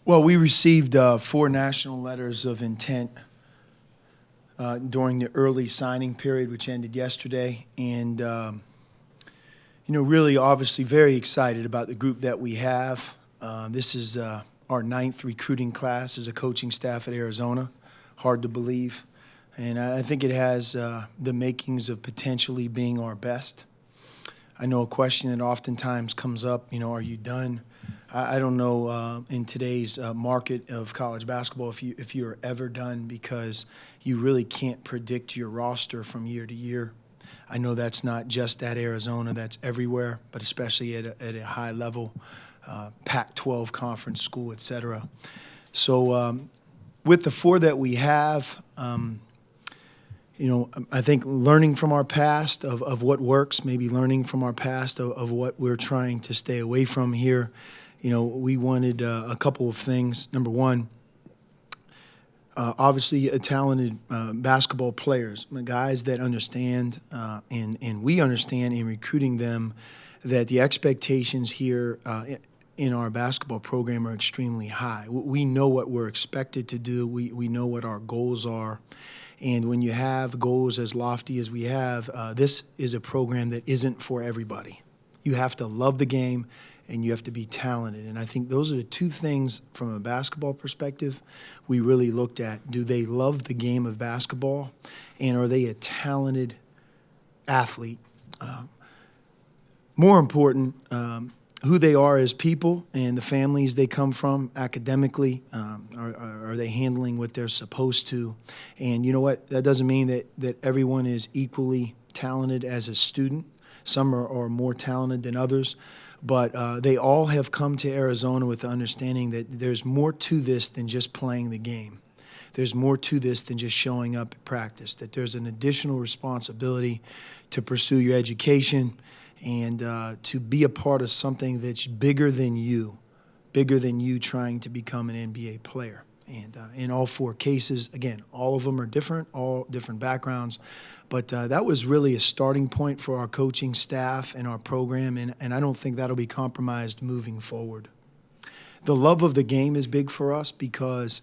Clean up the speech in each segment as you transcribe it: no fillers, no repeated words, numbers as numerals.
Well, we received 4 national letters of intent during the early signing period, which ended yesterday. And, really obviously very excited about the group that we have. This is our 9th recruiting class as a coaching staff at Arizona. Hard to believe. And I think it has the makings of potentially being our best. I know a question that oftentimes comes up, are you done? I don't know in today's market of college basketball if you're ever done, because you really can't predict your roster from year to year. I know that's not just at Arizona, that's everywhere, but especially at a high level, Pac-12 conference school, et cetera. So with the 4 that we have, I think learning from our past of what works, maybe learning from our past of what we're trying to stay away from here. We wanted a couple of things. Number one, obviously talented basketball players, guys that understand, and we understand in recruiting them that the expectations here in our basketball program are extremely high. We know what we're expected to do. We know what our goals are. And when you have goals as lofty as we have, this is a program that isn't for everybody. You have to love the game, and you have to be talented. And I think those are the 2 things from a basketball perspective we really looked at. Do they love the game of basketball, and are they a talented athlete? More important, who they are as people and the families they come from academically. Are they handling what they're supposed to? And you know what? That doesn't mean that everyone is equally talented as a student. Some are more talented than others. But they all have come to Arizona with the understanding that there's more to this than just playing the game. There's more to this than just showing up at practice, that there's an additional responsibility to pursue your education and to be a part of something that's bigger than you trying to become an NBA player. And in all 4 cases, again, all of them are different, all different backgrounds. But that was really a starting point for our coaching staff and our program, and I don't think that'll be compromised moving forward. The love of the game is big for us because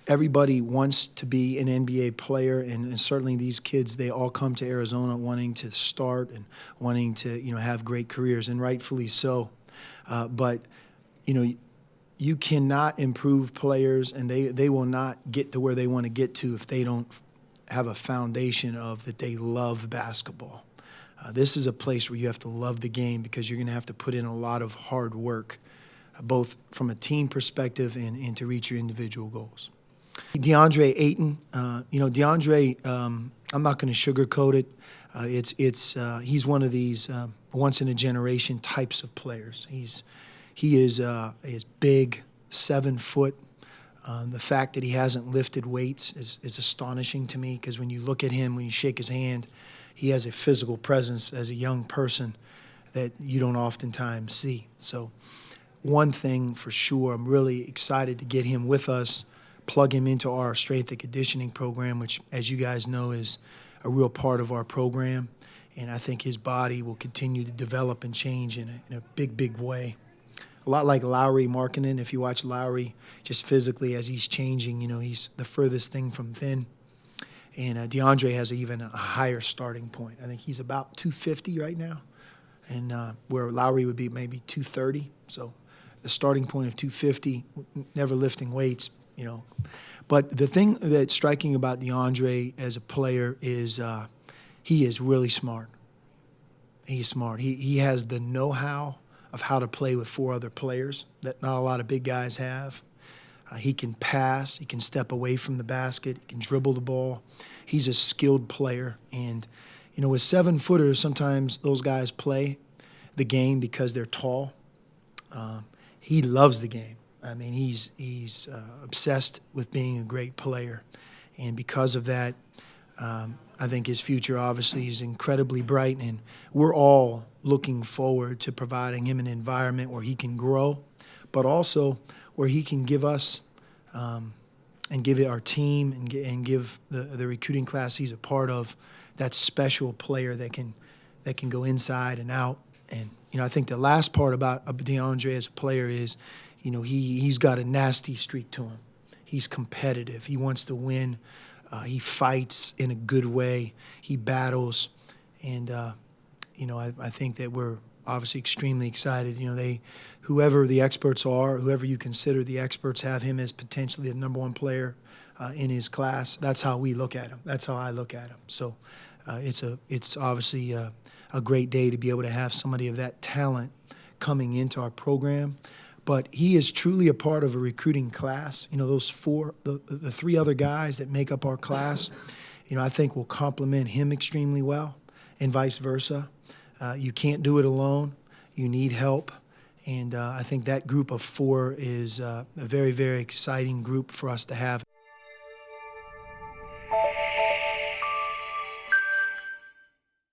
everybody wants to be an NBA player, and certainly these kids, they all come to Arizona wanting to start and wanting to have great careers, and rightfully so. But you cannot improve players, and they will not get to where they want to get to if they don't have a foundation of that they love basketball. This is a place where you have to love the game because you're going to have to put in a lot of hard work, both from a team perspective and to reach your individual goals. DeAndre Ayton, DeAndre, I'm not going to sugarcoat it. He's one of these once-in-a-generation types of players. He is big, 7 foot. The fact that he hasn't lifted weights is astonishing to me because when you look at him, when you shake his hand, he has a physical presence as a young person that you don't oftentimes see. So one thing for sure, I'm really excited to get him with us, plug him into our strength and conditioning program, which, as you guys know, is a real part of our program. And I think his body will continue to develop and change in a big, big way. A lot like Lowry Markkanen. If you watch Lowry, just physically as he's changing, he's the furthest thing from thin. And DeAndre has even a higher starting point. I think he's about 250 right now, and where Lowry would be maybe 230. So the starting point of 250, never lifting weights, But the thing that's striking about DeAndre as a player is he is really smart. He's smart. He has the know-how of how to play with 4 other players that not a lot of big guys have. He can pass. He can step away from the basket. He can dribble the ball. He's a skilled player. And, with 7-footers, sometimes those guys play the game because they're tall. He loves the game. I mean, he's obsessed with being a great player. And because of that, I think his future obviously is incredibly bright, and we're all looking forward to providing him an environment where he can grow, but also where he can give us and give our team and give the recruiting class he's a part of that special player that can go inside and out and I think the last part about DeAndre as a player is, he's got a nasty streak to him. He's competitive. He wants to win. He fights in a good way. He battles. And, I think that we're obviously extremely excited. Whoever the experts are, whoever you consider the experts, have him as potentially the number one player in his class. That's how we look at him. That's how I look at him. So it's obviously a great day to be able to have somebody of that talent coming into our program. But he is truly a part of a recruiting class. Those the three other guys that make up our class, I think will complement him extremely well, and vice versa. You can't do it alone. You need help. And I think that group of four is a very, very exciting group for us to have.